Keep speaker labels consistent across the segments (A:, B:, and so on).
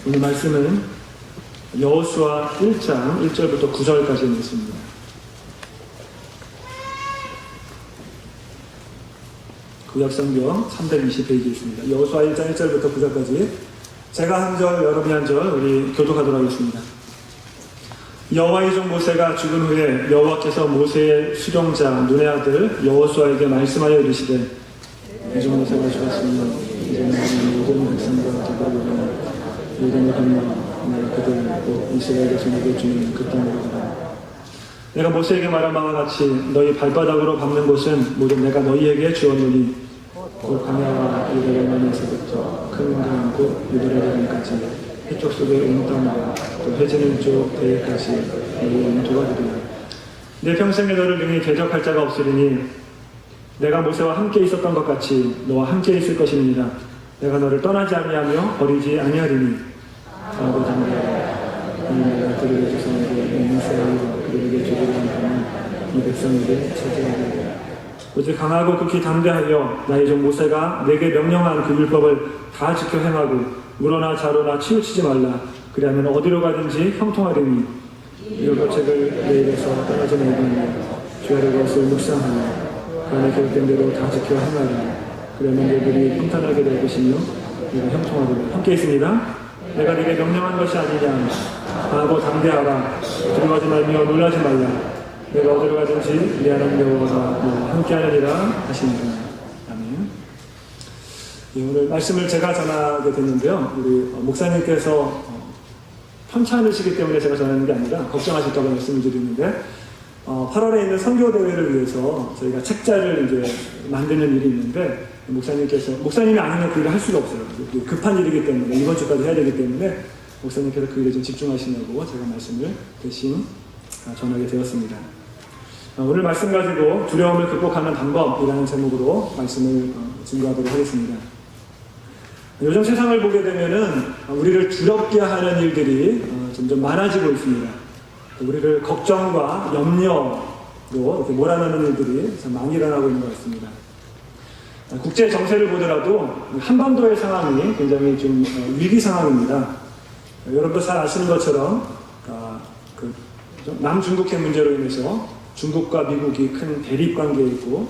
A: 오늘 말씀은 여호수아 1장 1절부터 9절까지 있습니다. 구약성경 320페이지에 있습니다. 여호수아 1장 1절부터 9절까지 제가 한 절, 여러분이 한 절, 우리 교독하도록 하겠습니다. 여호와의 종 모세가 죽은 후에 여호와께서 모세의 수종자 눈의 아들 여호수아에게 말씀하여 이르시되 이 종 모세가 죽었으면 이제 모든 백성과 대가로 요단을 건너 그들 또 이스라엘 백성에게 주는 그 땅으로 가라. 내가 모세에게 말한 바와 같이 너희 발바닥으로 밟는 곳은 모두 내가 너희에게 주었노니 곧 광야와 유다연만에서부터 큰 강곧 유다연까지 해쪽 속의 온 땅과 또 해지는 쪽 대해까지 너희 영토가 되리라. 내 평생에 너를 능히 대적할 자가 없으리니 내가 모세와 함께 있었던 것 같이 너와 함께 있을 것입니다. 내가 너를 떠나지 아니하며 버리지 아니하리니 하고 담대하라. 이 내가 그들의 조상에게 인사하여 그들에게 주기로 한 바는 이 백성에게 차지하리라. 오직 강하고 극히 담대하여 나의 종 모세가 내게 명령한 그 율법을 다 지켜 행하고 물어나 자로나 치우치지 말라. 그리하면 어디로 가든지 형통하리니 이 율법책을 내 입에서 떠나지 말고 주야의 것을 묵상하라. 그 안에 계획된 대로 다 지켜 행하라. 그러면 너희들이 평탄하게 될 것이며 내가 형통하리라. 함께 있습니다. 내가 네게 명령한 것이 아니냐. 강하고 담대하라. 두려워하지 말며 놀라지 말라. 내가 어디로 가든지 내 하나님 여호와가 너와 함께하느니라 하시니라. 아멘. 예, 오늘 말씀을 제가 전하게 됐는데요. 우리 목사님께서 편찮으시기 때문에 제가 전하는 게 아니라 걱정하실까 봐 말씀을 드리는데 8월에 있는 선교대회를 위해서 저희가 책자를 이제 만드는 일이 있는데 목사님이 아니면 그 일을 할 수가 없어요. 급한 일이기 때문에 이번 주까지 해야 되기 때문에 목사님께서 그 일에 좀 집중하시냐고 제가 말씀을 대신 전하게 되었습니다. 오늘 말씀 가지고 두려움을 극복하는 방법이라는 제목으로 말씀을 증거하도록 하겠습니다. 요즘 세상을 보게 되면은 우리를 두렵게 하는 일들이 점점 많아지고 있습니다. 우리를 걱정과 염려로 이렇게 몰아넣는 일들이 참 많이 일어나고 있는 것 같습니다. 국제 정세를 보더라도 한반도의 상황이 굉장히 좀 위기 상황입니다. 여러분도 잘 아시는 것처럼 남중국해 문제로 인해서 중국과 미국이 큰 대립 관계에 있고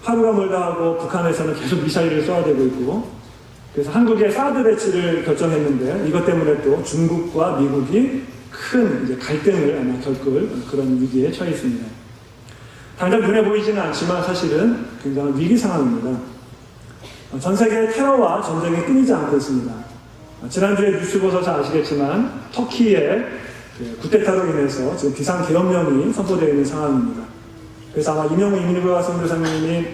A: 하루가 멀다 하고 북한에서는 계속 미사일을 쏘아대고 있고 그래서 한국의 사드 배치를 결정했는데 이것 때문에 또 중국과 미국이 큰 이제 갈등을 아마 겪을 그런 위기에 처해 있습니다. 당장 눈에 보이지는 않지만 사실은 굉장히 위기 상황입니다. 전 세계의 테러와 전쟁이 끊이지 않고 있습니다. 지난주에 뉴스 보셔서 아시겠지만 터키의 쿠데타로 인해서 지금 비상계엄령이 선포되어 있는 상황입니다. 그래서 아마 이명우 이민구와 선교사님이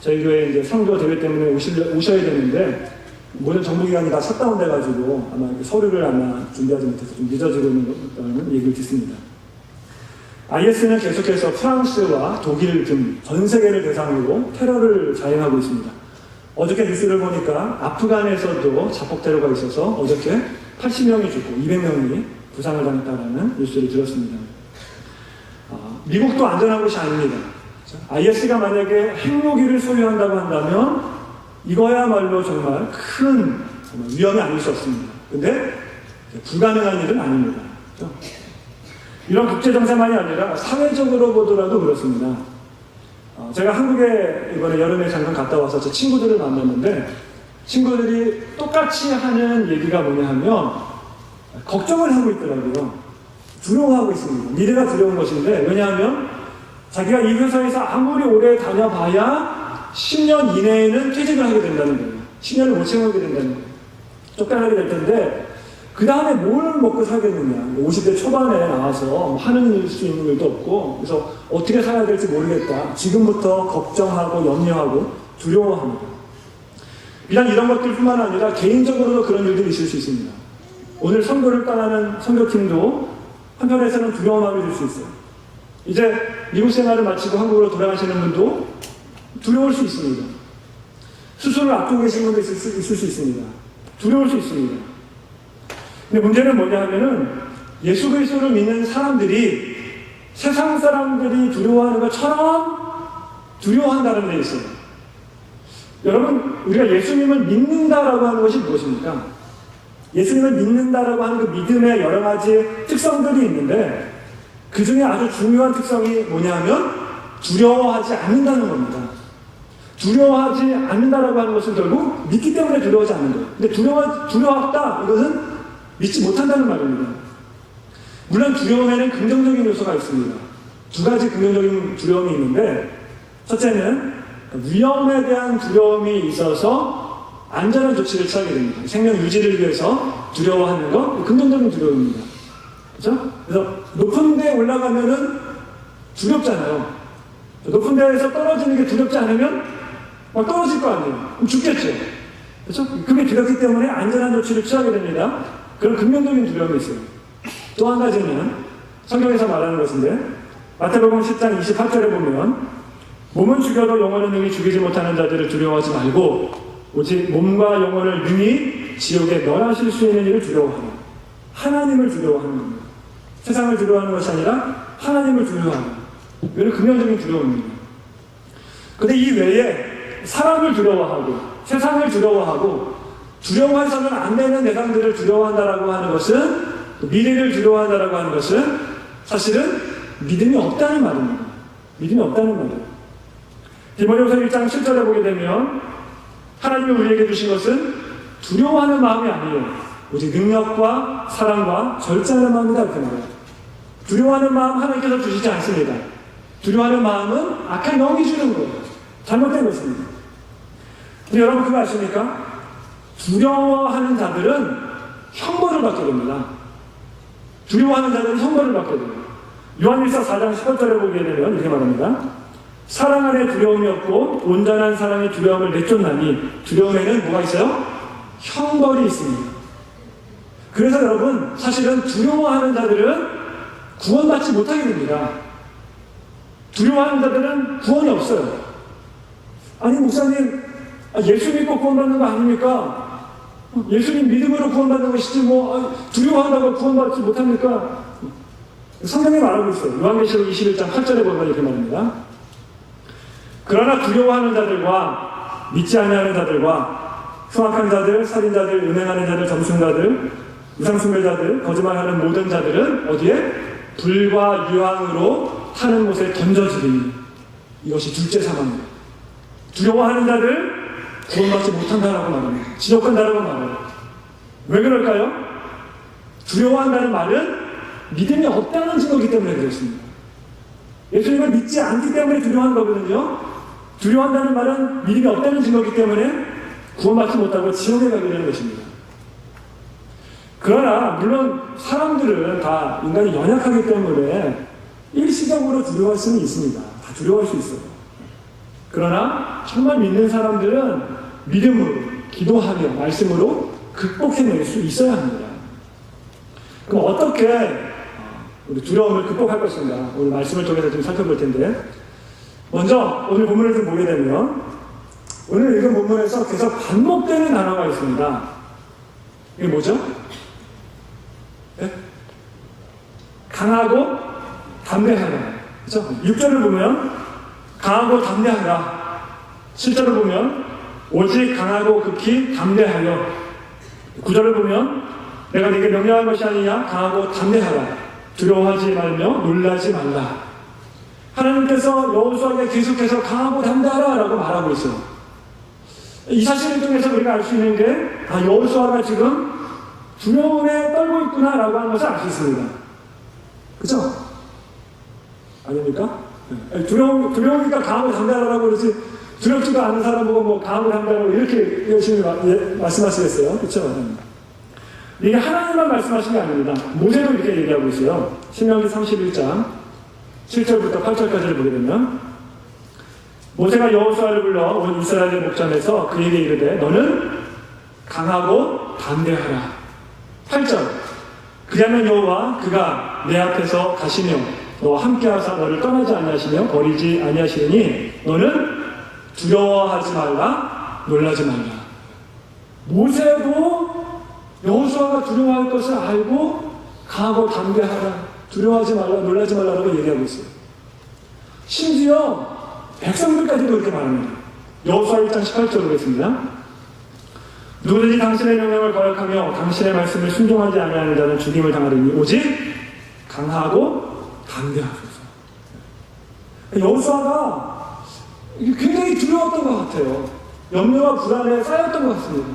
A: 저희 교회 이제 선교 대회 때문에 오셔야 되는데 모든 정부기관이 다 셧다운돼가지고 아마 서류를 아마 준비하지 못해서 좀 늦어지고 있는 얘기를 듣습니다. IS는 계속해서 프랑스와 독일 등 전 세계를 대상으로 테러를 자행하고 있습니다. 어저께 뉴스를 보니까 아프간에서도 자폭 테러가 있어서 어저께 80명이 죽고 200명이 부상을 당했다는 뉴스를 들었습니다. 미국도 안전한 곳이 아닙니다. IS가 만약에 핵무기를 소유한다고 한다면 이거야말로 정말 큰 위험이 아닐 수 없습니다. 근데 불가능한 일은 아닙니다. 그렇죠? 이런 국제정세만이 아니라 사회적으로 보더라도 그렇습니다. 제가 한국에 이번에 여름에 잠깐 갔다 와서 제 친구들을 만났는데 친구들이 똑같이 하는 얘기가 뭐냐 하면 걱정을 하고 있더라고요. 두려워하고 있습니다. 미래가 두려운 것인데 왜냐하면 자기가 이 회사에서 아무리 오래 다녀봐야 10년 이내에는 퇴직을 하게 된다는 거예요. 10년을 못 채우게 된다는 거예요. 쫓겨나게 될 텐데 그 다음에 뭘 먹고 살겠느냐. 50대 초반에 나와서 하는 수 있는 일도 없고 그래서 어떻게 살아야 될지 모르겠다. 지금부터 걱정하고 염려하고 두려워합니다. 비단 이런 것들뿐만 아니라 개인적으로도 그런 일들이 있을 수 있습니다. 오늘 선교를 떠나는 선교팀도 한편에서는 두려움을 줄 수 있어요. 이제 미국 생활을 마치고 한국으로 돌아가시는 분도 두려울 수 있습니다. 수술을 앞두고 계신 분도 있을 수 있습니다. 두려울 수 있습니다. 근데 문제는 뭐냐 하면은 예수 그리스도를 믿는 사람들이 세상 사람들이 두려워하는 것처럼 두려워한다는 데 있어요. 여러분, 우리가 예수님을 믿는다라고 하는 것이 무엇입니까? 예수님을 믿는다라고 하는 그 믿음의 여러 가지 특성들이 있는데 그 중에 아주 중요한 특성이 뭐냐면 두려워하지 않는다는 겁니다. 두려워하지 않는다라고 하는 것은 결국 믿기 때문에 두려워하지 않는 거예요. 근데 두려웠다 이것은 믿지 못한다는 말입니다. 물론 두려움에는 긍정적인 요소가 있습니다. 두 가지 긍정적인 두려움이 있는데 첫째는 위험에 대한 두려움이 있어서 안전한 조치를 취하게 됩니다. 생명 유지를 위해서 두려워하는 거 긍정적인 두려움입니다. 그렇죠? 그래서 높은 데에 올라가면은 두렵잖아요. 높은 데에서 떨어지는 게 두렵지 않으면 막 떨어질 거 아니에요. 그럼 죽겠죠. 그렇죠? 그게 두렵기 때문에 안전한 조치를 취하게 됩니다. 그런 긍정적인 두려움이 있어요. 또 한 가지는 성경에서 말하는 것인데 마태복음 10장 28절에 보면 몸은 죽여도 영혼은 능히 죽이지 못하는 자들을 두려워하지 말고 오직 몸과 영혼을 능히 지옥에 멸하실 수 있는 일을 두려워하라. 하나님을 두려워하는 겁니다. 세상을 두려워하는 것이 아니라 하나님을 두려워하는 이런 긍정적인 두려움입니다. 그런데 이 외에 사람을 두려워하고 세상을 두려워하고 두려워해서는 안 되는 대상들을 두려워한다라고 하는 것은 미래를 두려워한다라고 하는 것은 사실은 믿음이 없다는 말입니다. 믿음이 없다는 말이에요. 디모데후서 1장 7절에 보게 되면 하나님이 우리에게 주신 것은 두려워하는 마음이 아니에요. 오직 능력과 사랑과 절제하는 마음이다 이렇게 말해요. 두려워하는 마음 하나님께서 주시지 않습니다. 두려워하는 마음은 악한 영이 주는 거예요. 잘못된 것입니다. 근데 여러분 그거 아십니까? 두려워하는 자들은 형벌을 받게 됩니다. 두려워하는 자들은 형벌을 받게 됩니다. 요한일서 4장 18절에 보게 되면 이렇게 말합니다. 사랑 안에 두려움이 없고 온전한 사랑이 두려움을 내쫓나니 두려움에는 뭐가 있어요? 형벌이 있습니다. 그래서 여러분 사실은 두려워하는 자들은 구원받지 못하게 됩니다. 두려워하는 자들은 구원이 없어요. 아니 목사님 예수 믿고 구원받는 거 아닙니까? 예수님 믿음으로 구원받는 것이지 두려워한다고 구원받지 못합니까? 성경에 말하고 있어요. 요한계시록 21장 8절에 보면 이렇게 말합니다. 그러나 두려워하는 자들과 믿지 아니하는 자들과 흉악한 자들, 살인자들, 음행하는 자들, 점순자들, 우상숭배자들, 거짓말하는 모든 자들은 어디에? 불과 유황으로 타는 곳에 던져지리니 이것이 둘째 사망입니다. 두려워하는 자들 구원받지 못한다라고 말합니다. 지옥간다라고 말해요. 왜 그럴까요? 두려워한다는 말은 믿음이 없다는 증거이기 때문에 그렇습니다. 예수님을 믿지 않기 때문에 두려워하는 거거든요. 두려워한다는 말은 믿음이 없다는 증거이기 때문에 구원받지 못하고 지옥에 가게 되는 것입니다. 그러나 물론 사람들은 다 인간이 연약하기 때문에 일시적으로 두려워할 수는 있습니다. 다 두려워할 수 있어요. 그러나 정말 믿는 사람들은 믿음으로, 기도하며, 말씀으로 극복해낼 수 있어야 합니다. 그럼 어떻게 우리 두려움을 극복할 것인가? 오늘 말씀을 통해서 좀 살펴볼 텐데 먼저 오늘 본문을 좀 보게 되면 오늘 읽은 본문에서 계속 반복되는 단어가 있습니다. 이게 뭐죠? 네? 강하고 담대하라. 그렇죠? 6절을 보면 강하고 담대하라. 7절을 보면 오직 강하고 극히 담대하여. 9절을 보면 내가 네게 명령한 것이 아니냐 강하고 담대하라. 두려워하지 말며 놀라지 말라. 하나님께서 여호수아에게 계속해서 강하고 담대하라 라고 말하고 있어요. 이 사실을 통해서 우리가 알 수 있는 게 여호수아가 지금 두려움에 떨고 있구나 라고 하는 것을 알 수 있습니다. 그렇죠? 아닙니까? 두려우니까 강하고 담대하라고 그러지 두렵지도 않은 사람 보고 강하고 담대하라고 이렇게 열심히 말씀하시겠어요? 그렇죠? 이게 하나님만 말씀하신 게 아닙니다. 모세도 이렇게 얘기하고 있어요. 신명기 31장 7절부터 8절까지를 보게 되면 모세가 여호수아를 불러 온 이스라엘의 목전에서 그에게 이르되 너는 강하고 담대하라. 8절 그리하면 여호와 그가 내 앞에서 가시며 너와 함께하사 너를 떠나지 아니하시며 버리지 아니하시니 너는 두려워하지 말라 놀라지 말라. 모세도 여호수아가 두려워할 것을 알고 강하고 담대하라 두려워하지 말라 놀라지 말라라고 얘기하고 있어요. 심지어 백성들까지도 그렇게 말합니다. 여호수아 1장 18절 보겠습니다. 누구든지 당신의 명령을 거역하며 당신의 말씀을 순종하지 아니하는 자는 죽임을 당하리니 오직 강하고 담대하소서. 여호수아가 굉장히 두려웠던 것 같아요. 염려와 불안에 쌓였던 것 같습니다.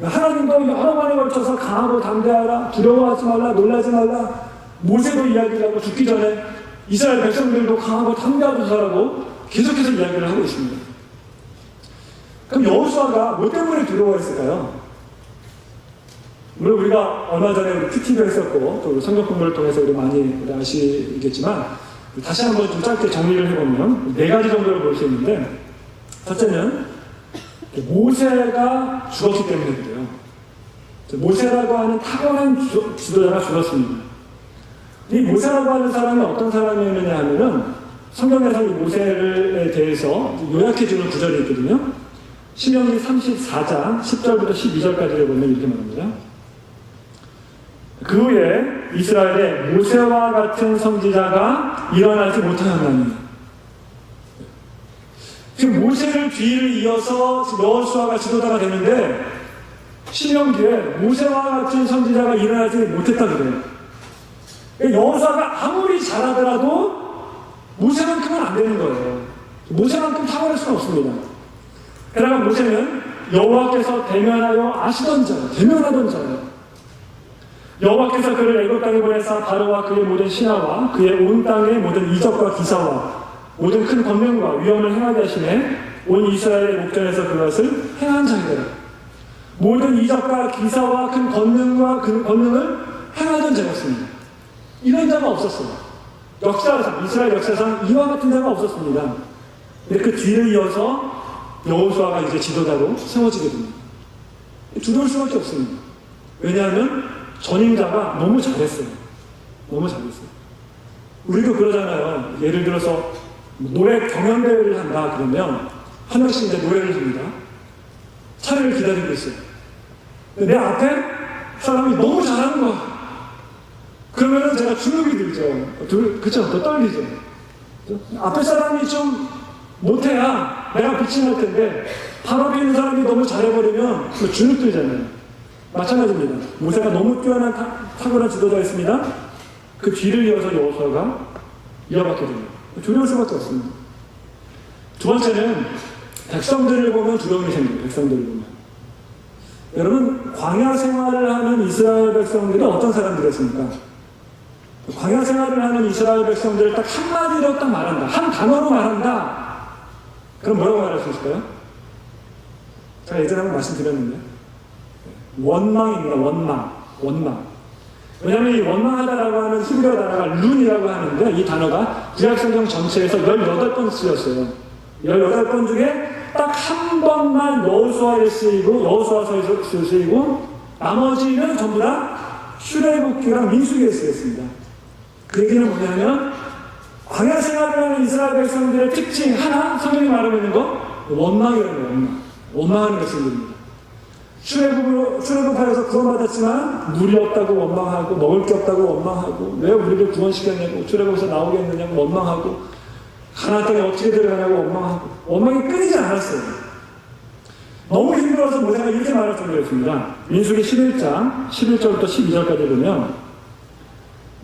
A: 하나님도 여러 번에 걸쳐서 강하고 담대하라, 두려워하지 말라, 놀라지 말라, 모세도 이야기를 하고 죽기 전에 이스라엘 백성들도 강하고 담대하소서라고 계속해서 이야기를 하고 있습니다. 그럼 여호수아가 뭐 때문에 두려워했을까요? 물론 우리가 얼마 전에 PT도 했었고 또 성경 공부를 통해서 우리 많이 아시겠지만 다시 한번 좀 짧게 정리를 해보면 4가지 정도를 볼 수 있는데, 첫째는 모세가 죽었기 때문에 그래요. 모세라고 하는 탁월한 지도자가 죽었습니다. 이 모세라고 하는 사람이 어떤 사람이었느냐 하면은 성경에서 이 모세에 대해서 요약해주는 구절이 있거든요. 신명기 34장 10절부터 12절까지를 보면 이렇게 말합니다. 그 후에 이스라엘에 모세와 같은 선지자가 일어나지 못하였나니. 지금 모세를 뒤를 이어서 여호수아가 지도자가 되는데 신명기에 모세와 같은 선지자가 일어나지 못했다 그래요. 여호수아가 아무리 잘하더라도 모세만큼은 안 되는 거예요. 모세만큼 탁월할 수는 없습니다. 그러나 모세는 여호와께서 대면하여 아시던 자예요. 대면하던 자예요. 여호와께서 그를 애굽 땅에 보내사 바로와 그의 모든 신하와 그의 온 땅의 모든 이적과 기사와 모든 큰 권능과 위엄을 행하게 하시매 온 이스라엘의 목전에서 그것을 행한 자이더라. 모든 이적과 기사와 큰 권능과 그 권능을 행하던 자였습니다. 이런 자가 없었어요. 역사상, 이스라엘 역사상 이와 같은 자가 없었습니다. 근데 그 뒤를 이어서 여호수아가 이제 지도자로 세워지게 됩니다. 두려울 수밖에 없습니다. 왜냐하면 전임자가 너무 잘했어요. 너무 잘했어요. 우리도 그러잖아요. 예를 들어서 노래 경연대회를 한다 그러면 한 명씩 이제 노래를 합니다. 차례를 기다리고 있어요. 근데 내 앞에 사람이 너무 잘하는 거야. 그러면은 제가 주눅이 들죠. 그쵸? 더 떨리죠. 앞에 사람이 좀 못해야 내가 빛이 날 텐데 바로 앞에 있는 사람이 너무 잘해버리면 주눅 들잖아요. 마찬가지입니다. 모세가 너무 뛰어난 탁월한 지도자였습니다. 그 뒤를 이어서 여호수아가 이어받게 됩니다. 두려울 수밖에 없습니다. 두 번째는 백성들을 보면 두려움이 생겨요. 백성들을 보면. 여러분, 광야 생활을 하는 이스라엘 백성들이 어떤 사람들이었습니까? 광야 생활을 하는 이스라엘 백성들을 딱 한마디로 딱 말한다. 한 단어로 말한다. 그럼 뭐라고 말할 수 있을까요? 제가 예전에 한번 말씀드렸는데 원망입니다. 원망. 왜냐하면 이 원망하다라고 하는 히브리어 단어가 룬이라고 하는데 이 단어가 구약성경 전체에서 18번 쓰였어요. 18번 중에 딱 한 번만 여호수아에 쓰이고 여호수아서에서 쓰이고 나머지는 전부 다 출애굽기랑 민수기에 쓰였습니다. 그 얘기는 뭐냐면 광야 생활을 하는 이스라엘 백성들의 특징 하나 성경이 말하고 있는 거 원망이라는 거예요. 원망하는 백성들입니다. 출애굽하여서 구원받았지만 물이 없다고 원망하고 먹을 게 없다고 원망하고 왜 우리를 구원시켰냐고 출애굽에서 나오게 했느냐고 원망하고 가나안 땅에 어떻게 들어가냐고 원망하고 원망이 끊이지 않았어요. 너무 힘들어서 모세가 이렇게 말할 정도였습니다. 민수기 11장 11절부터 12절까지 보면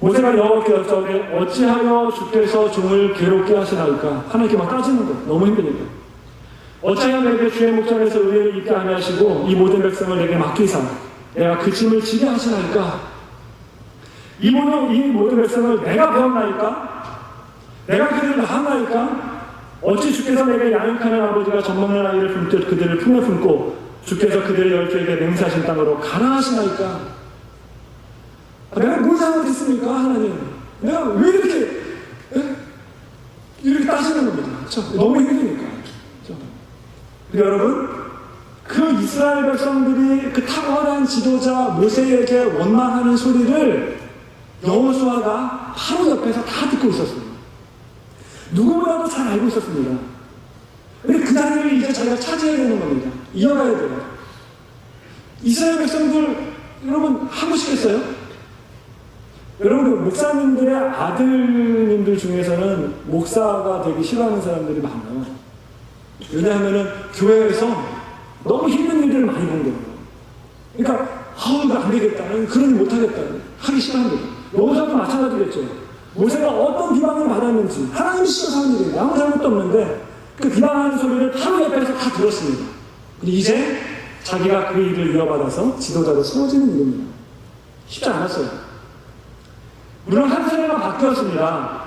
A: 모세가 여호와께 여쭤오되 어찌하여 주께서 종을 괴롭게 하시나이까. 하나님께 막 따지는 거예요. 너무 힘드니까. 어찌하여 내게 주의 목전에서 의를 입게 하게 하시고 이 모든 백성을 내게 맡기사 내가 그 짐을 지게 하시나이까. 이 모든 백성을 내가 배웠나이까? 내가 그들을 낳았나이까? 어찌 주께서 내게 양육하는 아버지가 젖먹는 아이를 품듯 그들을 품에 품고 주께서 그들의 열조에게 맹세하신 땅으로 가라 하시나이까? 내가 뭘 잘못했습니까 하나님? 내가 왜 이렇게 따지는 겁니다. 그렇죠? 너무 힘드니까. 그렇죠? 여러분, 그 이스라엘 백성들이 그 탁월한 지도자 모세에게 원망하는 소리를 여호수아가 바로 옆에서 다 듣고 있었어요. 누구보다도 잘 알고 있었습니다. 근데 그 자리를 이제 자기가 차지해야 되는 겁니다. 이어가야 돼요. 이스라엘 백성들 여러분 하고 싶겠어요? 여러분, 목사님들의 아들님들 중에서는 목사가 되기 싫어하는 사람들이 많아요. 왜냐하면 교회에서 너무 힘든 일들을 많이 본 거예요. 그러니까 이거 안 되겠다는, 그러니 못하겠다는, 하기 싫어하는 거죠. 여호수아도 마찬가지겠죠. 모세가 어떤 비방을 받았는지 하나님이 시켜서 하는 일이에요. 아무 잘못도 없는데 그 비방하는 소리를 바로 옆에서 다 들었습니다. 근데 이제 자기가 그 일을 이어받아서 지도자로 세워지는 일입니다. 쉽지 않았어요. 물론 한 세대가 바뀌었습니다.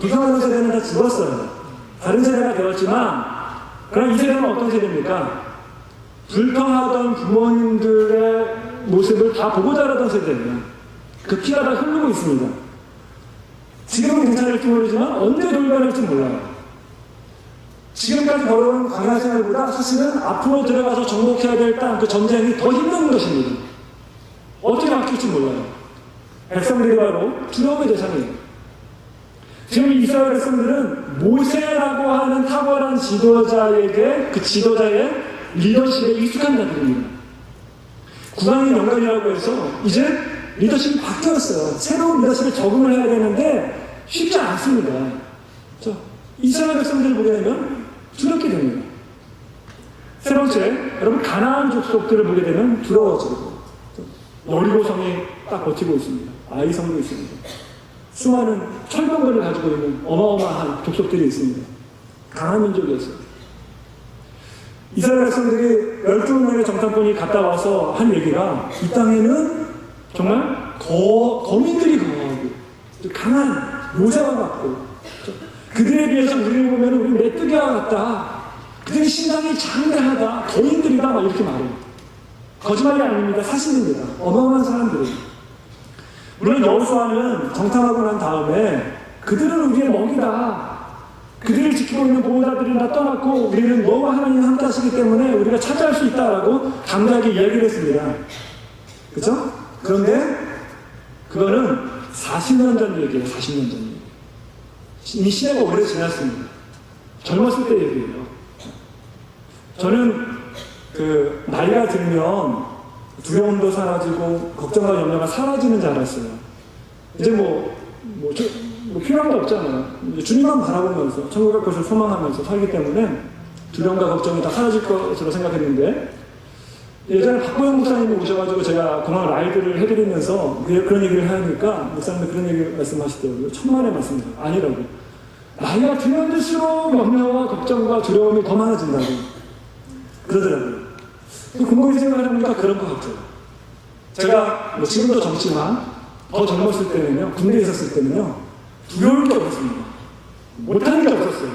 A: 부상하는 세대는 다 죽었어요. 다른 세대가 되었지만, 그럼 이 세대는 어떤 세대입니까? 불평하던 부모님들의 모습을 다 보고 자라던 세대예요. 그 피가 다 흐르고 있습니다. 지금은 괜찮을지 모르지만 언제 돌변할지 몰라요. 지금까지 걸어온 광야 생활보다 사실은 앞으로 들어가서 정복해야 될 땅, 그 전쟁이 더 힘든 것입니다. 어떻게 바뀔지 몰라요. 백성들이 바로 두려움의 대상이에요. 지금 이스라엘 백성들은 모세라고 하는 탁월한 지도자에게 그 지도자의 리더십에 익숙한 자들입니다. 국왕의 영광이라고 해서 이제 리더십이 바뀌었어요. 새로운 리더십에 적응을 해야 되는데 쉽지 않습니다. 이스라엘 백성들을 보게 되면 두렵게 됩니다. 세 번째, 여러분 가나안 족속들을 보게 되면 두려워지고, 여리고성이 딱 버티고 있습니다. 아이성도 있습니다. 수많은 철병거를 가지고 있는 어마어마한 족속들이 있습니다. 강한 민족이었어요. 이스라엘 백성들이 12명의 정탐꾼이 갔다 와서 한 얘기가, 이 땅에는 정말 거민들이 강하고 강한 요새와 같고, 그들에 비해서 우리를 보면 우리 메뚜기와 같다. 그들의 신장이 장대하다. 거인들이다. 막 이렇게 말해요. 거짓말이 아닙니다. 사실입니다. 어마어마한 사람들이에요. 물론 여호수아는 정탐하고 난 다음에 그들은 우리의 먹이다. 그들을 지키고 있는 보호자들은 다 떠났고 우리는 너무 하나님 함께 하시기 때문에 우리가 차지할 수 있다라고 당당하게 이야기를 했습니다. 그렇죠? 그런데 그거는 40년 전 얘기예요. 40년 전 얘기. 이미 시대가 오래 지났습니다. 젊었을 때 얘기예요. 저는 나이가 들면 두려움도 사라지고 걱정과 염려가 사라지는 줄 알았어요. 이제 필요한 거 없잖아요. 주님만 바라보면서 천국의 것을 소망하면서 살기 때문에 두려움과 걱정이 다 사라질 것으로 생각했는데, 예전에 박보영 목사님이 오셔가지고 제가 공항 라이드를 해드리면서 그런 얘기를 하니까 목사님도 그런 얘기 말씀하시더라고요. 천만의 말씀이에요. 아니라고. 나이가 들면 들수록 염려와 걱정과 두려움이 더 많아진다고 그러더라고요. 곰곰이 생각해보니까 그런 것 같아요. 제가 지금도 젊지만 더 젊었을 때는요, 군대에 있었을 때는요, 두려울 게 없었습니다. 못하는 게 없었어요.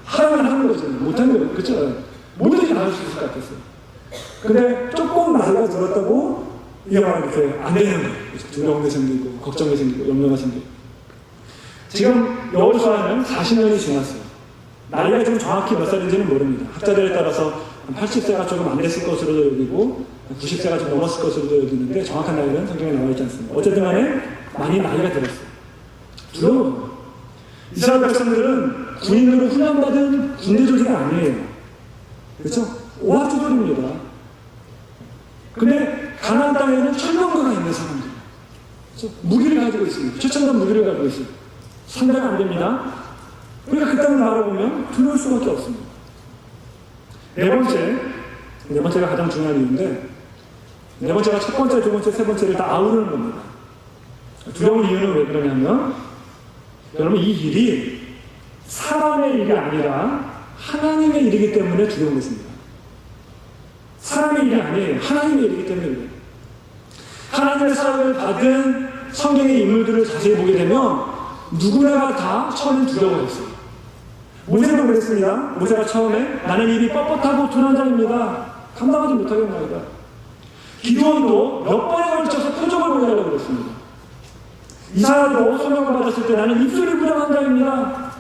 A: 하라면 하는 거죠. 못하는 게, 그렇죠? 뭐든지 다 할 수 있을 것 같았어요. 근데 조금 나이가 들었다고 이렇게 안 되는 거예요. 두려움이 생기고, 걱정이 생기고, 염려가 생기고. 지금 여호수아는 40년이 지났어요. 나이가 지금 정확히 몇 살인지는 모릅니다. 학자들에 따라서 80세가 조금 안 됐을 것으로 여기고 90세가 좀 넘었을 것으로 여기는데 정확한 나이는 성경에 나와 있지 않습니다. 어쨌든 간에 많이 나이가 들었어요. 두려워요. 이스라엘 백성들은 군인으로 훈련받은 군대 조직이 아니에요. 그렇죠? 오합조졸입니다. 근데 가나안 땅에는 철병거가 있는 사람들, 그렇죠? 무기를 가지고 있습니다. 최첨단 무기를 가지고 있어요. 상대가 안 됩니다. 그러니까 그 땅을 바라보면 두려울 수밖에 없습니다. 네 번째가 가장 중요한 이유인데, 네 번째가 첫 번째, 두 번째, 세 번째를 다 아우르는 겁니다. 두려운 이유는 왜 그러냐면, 여러분 이 일이 사람의 일이 아니라 하나님의 일이기 때문에 두려운 것입니다. 사람의 일이 아니에요. 하나님의 일이기 때문에 그래요. 하나님의 사랑을 받은 성경의 인물들을 자세히 보게 되면 누구나 다 처음엔 두려워했어요. 모세도 그랬습니다. 모세가 처음에 나는 입이 뻣뻣하고 둔한 자입니다. 감당하지 못하겠나이다. 기드온도 몇 번에 걸쳐서 표적을 보여달라고 그랬습니다. 이사야도 소명을 받았을 때 나는 입술이 부정한 자입니다.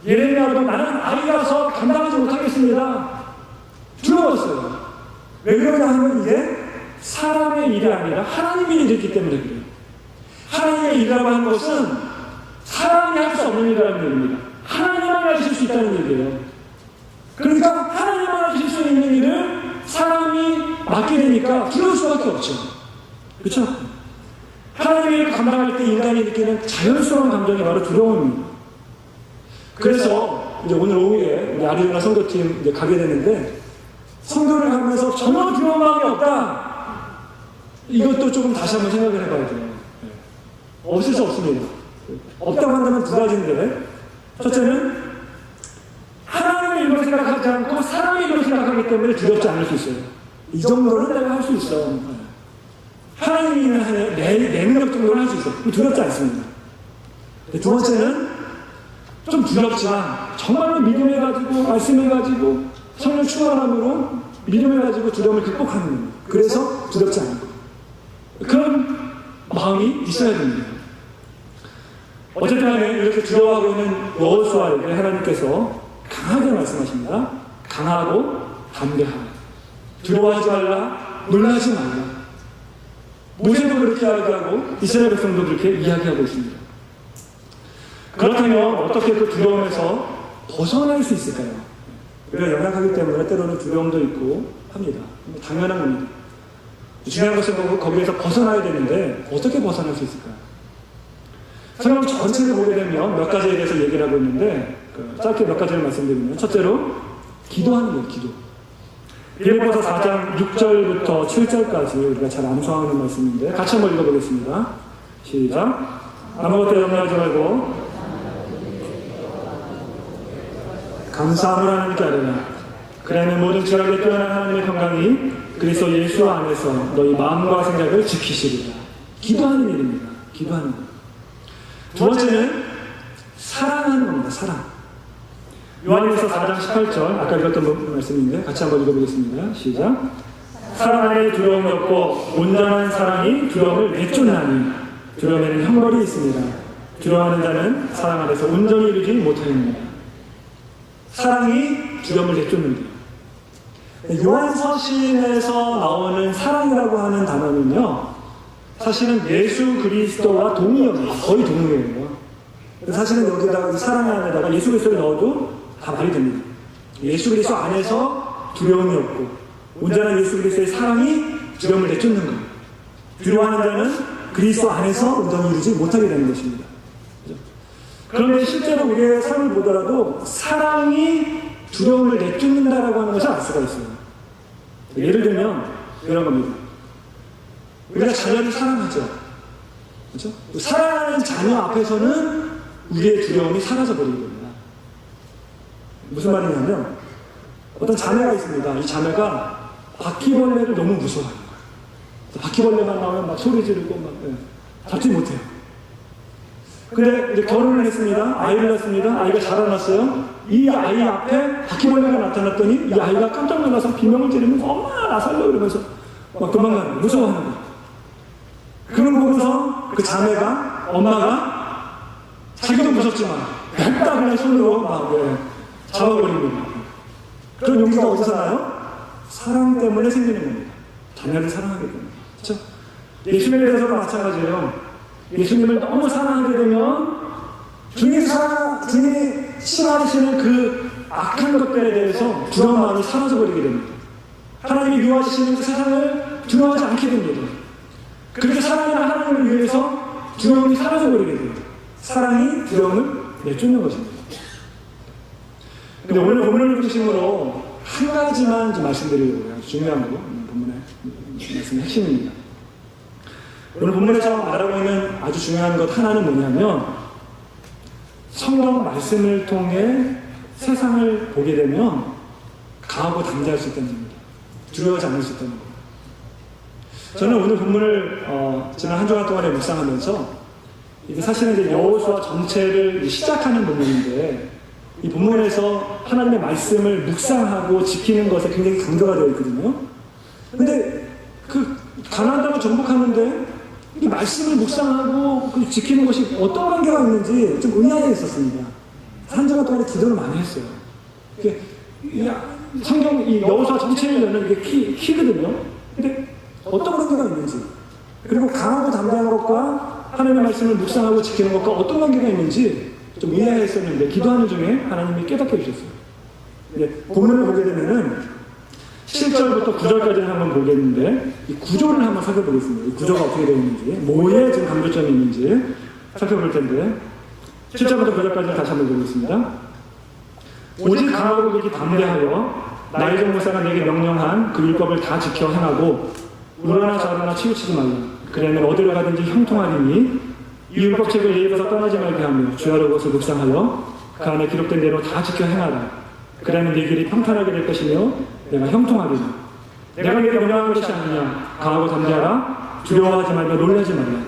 A: 예레미야도 나는 아이라서 감당하지 못하겠습니다. 두려웠어요. 왜 그러냐 하면 이게 사람의 일이 아니라 하나님의 일이기 때문에 그래요. 하나님의 일이라고 하는 것은 사람이 할 수 없는 일이라는 얘기입니다. 하나님만 하실 수 있다는 얘기예요. 그러니까 하나님만 하실 수 있는 일을 사람이 맡게 되니까 두려울 수밖에 없죠. 그렇죠? 하나님의 일을 감당할 때 인간이 느끼는 자연스러운 감정이 바로 두려움입니다. 그래서 이제 오늘 오후에 우리 아리조나 선교팀 이제 가게 되는데, 선교를 하면서 전혀 두려운 마음이 없다. 이것도 조금 다시 한번 생각을 해봐야 돼요. 없을 수 없습니다. 없다고 한다면 두 가지인데, 첫째는 하나님의 일로 생각하지 않고 사람의 일로 생각하기 때문에 두렵지 않을 수 있어요. 이 정도는 내가 할 수 있어. 하나님이 내 능력 정도는 할 수 있어. 두렵지 않습니다. 두 번째는 좀 두렵지만 정말로 믿음해가지고 말씀해가지고 성령 충만함으로 믿음해가지고 두려움을 극복하는 겁니다. 그래서 두렵지 않고 그런 마음이 있어야 됩니다. 어쨌든 간에 이렇게 두려워하고 있는 여호수아에게 하나님께서 강하게 말씀하십니다. 강하고 담대하라. 두려워하지 말라. 놀라지 말라. 모세도 그렇게 이야기하고 이스라엘 백성도 그렇게 이야기하고 있습니다. 그렇다면 어떻게 그 두려움에서 벗어날 수 있을까요? 우리가 연약하기 때문에 때로는 두려움도 있고 합니다. 당연한 겁니다. 중요한 것은 거기에서 벗어나야 되는데 어떻게 벗어날 수 있을까요? 성경 전체를 보게 되면 몇 가지에 대해서 얘기를 하고 있는데 짧게 몇 가지를 말씀드리면 첫째로 기도하는 거예요. 기도. 빌립보서 4장 6절부터 7절까지 우리가 잘 암송하는 말씀인데 같이 한번 읽어보겠습니다. 시작. 아무것도 염려하지 말고 감사함을 하나님께 아뢰라. 그러면 모든 지각에 뛰어난 하나님의 평강이 그리스도 예수 안에서 너희 마음과 생각을 지키시리라. 기도하는 일입니다. 기도하는 것. 두 번째는 사랑하는 겁니다. 사랑. 요한일서 4장 18절 아까 읽었던 말씀인데 같이 한번 읽어보겠습니다. 시작. 사랑 안에 두려움이 없고 온전한 사랑이 두려움을 내쫓나니 두려움에는 형벌이 있습니다. 두려워하는 자는 사랑 안에서 온전히 이루지 못하느니라. 사랑이 두려움을 내쫓는다. 요한서신에서 나오는 사랑이라고 하는 단어는요, 사실은 예수 그리스도와 동의어입니다. 거의 동의어예요. 사실은 여기다가 이 사랑 안에다가 예수 그리스도를 넣어도 다 말이 됩니다. 예수 그리스도 안에서 두려움이 없고 온전한 예수 그리스도의 사랑이 두려움을 내쫓는 것. 두려워하는 자는 그리스도 안에서 온전히 이루지 못하게 되는 것입니다. 그런데 실제로 우리의 삶을 보더라도 사랑이 두려움을 내쫓는다라고 하는 것을 알 수가 있어요. 예를 들면 이런 겁니다. 우리가 자녀를 사랑하죠. 그렇죠? 사랑하는 자녀 앞에서는 우리의 두려움이 사라져버리게 됩니다. 무슨 말이냐면 어떤 자매가 있습니다. 이 자매가 바퀴벌레를 너무 무서워하는 거예요. 바퀴벌레만 나오면 막 소리 지르고 막 잡지 못해요. 근데 이제 결혼을 했습니다. 아이를 낳습니다. 아이가 자라났어요. 이 아이 앞에 바퀴벌레가 나타났더니 이 아이가 깜짝 놀라서 비명을 지르면서 엄마 나 살려 이러면서 막 도망가는 거예요. 무서워하는 거예요. 그걸 보고서 그 자매가 엄마가 자기도 무섭지만 냅다 그냥 손으로 막 잡아버립니다. 그런 용기가 어디서 나요? 사랑 때문에 생기는 겁니다. 자녀를 사랑하기 때문에. 그렇죠? 예수님에 대해서도 마찬가지예요. 예수님을 너무 사랑하게 되면 주님이 싫어하시는 그 악한 것들에 대해서 두려운 마음이 사라져버리게 됩니다. 하나님이 미워하시는 그 세상을 두려워하지 않게 됩니다. 그렇게 사랑하는 하나님을 위해서 두려움이 사라져버리게 됩니다. 사랑이 두려움을 내쫓는 것입니다. 근데 오늘 본문을 중심으로 한 가지만 좀 말씀드리려고요. 중요한 거, 본문의 말씀의 핵심입니다. 오늘 본문에서 말하고 있는 아주 중요한 것 하나는 뭐냐면 성경 말씀을 통해 세상을 보게 되면 강하고 담대할 수 있다는 겁니다. 두려워하지 않을 수 있다는 겁니다. 저는 오늘 본문을 지난 한 주간 동안에 묵상하면서 이게 사실은 이제 여호수아 전체를 시작하는 본문인데 이 본문에서 하나님의 말씀을 묵상하고 지키는 것에 굉장히 강조가 되어 있거든요. 근데 그 가나안 땅을 정복하는데 이 말씀을 묵상하고 지키는 것이 어떤 관계가 있는지 좀 의아해 있었습니다. 한 주간 동안에 기도를 많이 했어요. 성경 이 여호수아 전체를 여는 이게 키거든요. 근데 어떤 관계가 있는지, 그리고 강하고 담대한 것과 하나님의 말씀을 묵상하고 지키는 것과 어떤 관계가 있는지 좀 이해했었는데 기도하는 중에 하나님이 깨닫게 해주셨어요. 이제 본문을 보게 되면은 7절부터 9절까지를 한번 보겠는데 이 구조를 한번 살펴보겠습니다. 이 구조가 어떻게 되어 있는지, 뭐에 지금 강조점이 있는지 살펴볼 텐데 7절부터 9절까지를 다시 한번 보겠습니다. 오직 강하고 극히 담대하여 나의 종 모세가 내게 명령한 그 율법을 다 지켜 행하고 우러나 좌로나 치우치지 말라. 그러면 어디로 가든지 형통하리니 이 율법책을 내 입에서 떠나지 말게 하며 주야로 그것을 묵상하여 그 안에 기록된 대로 다 지켜 행하라. 그러면 네 길이 평탄하게 될 것이며 내가 형통하리라. 내가 네게 명령한 것이 아니냐. 강하고 담대하라. 두려워하지 말며 놀라지 말라.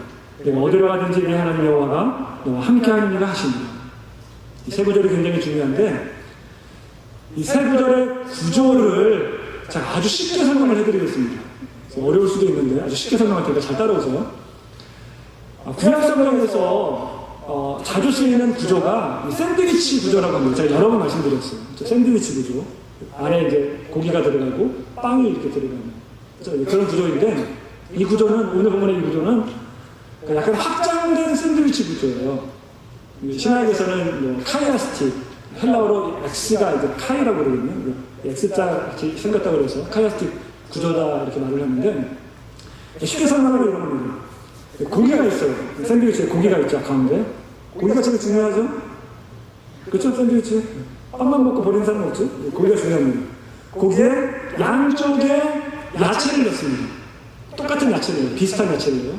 A: 내가 어디로 가든지 네 하나님 여호와가 너와 함께하는 이라 하시니라. 이 세 구절이 굉장히 중요한데 이 세 구절의 구조를 제가 아주 쉽게 설명을 해드리겠습니다. 어려울 수도 있는데 아주 쉽게 설명할 테니까 잘 따라오세요. 구약 성경에서 자주 쓰이는 구조가 샌드위치 구조라고 합니다. 제가 여러 번 말씀드렸어요. 샌드위치 구조. 안에 이제 고기가 들어가고 빵이 이렇게 들어가는 그런 구조인데 이 구조는 오늘 본문의 이 구조는 약간 확장된 샌드위치 구조예요. 신학에서는 뭐 카이아스틱, 헬라어로 X가 이제 카이라고 그러거든요. X자 같이 생겼다고 그래서 카이아스틱 구조다 이렇게 말을 하는데 쉽게 설명하면 이런 겁니다. 고기가 있어요. 샌드위치에 고기가 있죠, 가운데. 고기가 되게 중요하죠? 그렇죠? 샌드위치. 빵만 먹고 버리는 사람 없죠? 고기가 중요합니다. 고기에 양쪽에 야채를 넣습니다. 똑같은 야채예요. 비슷한 야채예요.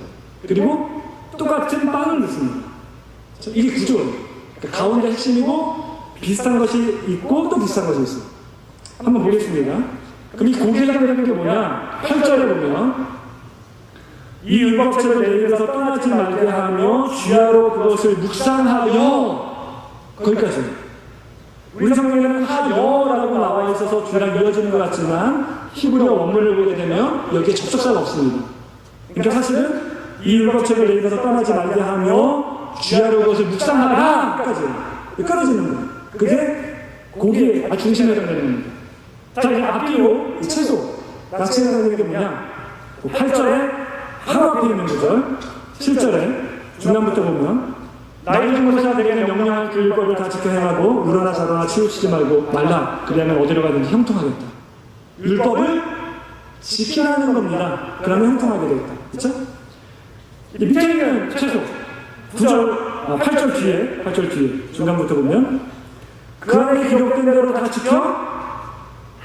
A: 그리고 똑같은 빵을 넣습니다. 이게 구조예요. 그러니까 가운데 핵심이고 비슷한 것이 있고 또 비슷한 것이 있어요. 한번 보겠습니다. 그럼 이 고기라고 하는 게 뭐냐? 8절에 보면 이 율법책을 내 입에서 떠나지 말게 하며 주야로 그것을 묵상하여 거기까지. 우리 성경에는 하여라고 나와 있어서 주랑 이어지는 것 같지만 히브리어 원문을 보게 되면 여기에 접속사가 없습니다. 그러니까 사실은 이 율법책을 내 입에서 떠나지 말게 하며 주야로 그것을 묵상하라 까지 끊어지는 거예요. 그게 고기의 중심에 해당되는 겁니다. 자, 이 앞뒤로 이 채소 야채가 되는 게 뭐냐? 8절에 하루 앞에 있는 구절, 7절에 중간부터 보면 나의 중보자 내게 명령한 그 율법을 다 지켜 행하고 우러나 좌로나 치우치지 말고 말라. 그러면 어디로 가든지 형통하겠다. 율법을 지키라는 겁니다. 그러면 형통하게 되겠다. 그렇죠? 밑에 있는 채소 8절 뒤에 중간부터 보면 그 안에 기록된 대로 다 지켜